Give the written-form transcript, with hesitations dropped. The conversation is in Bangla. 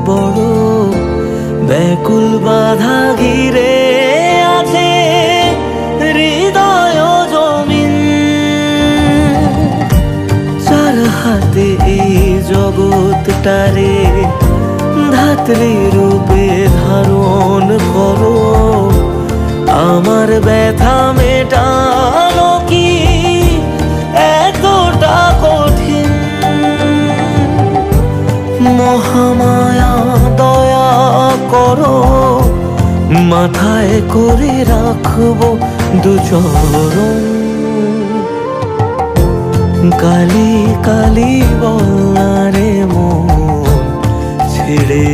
বড় ব্যাকুল বাধা ঘিরে আছে হৃদয় জমিন। চার হাতে এই জগৎটারে ধাত্রী রূপে ধারণ করো। আমার ব্যথা মেটানো কি এতটা কঠিন? মহামায়া দয়া করো, মাথায় করে রাখবো দুচরণ। কালি কালি বলারে মন ছেড়ে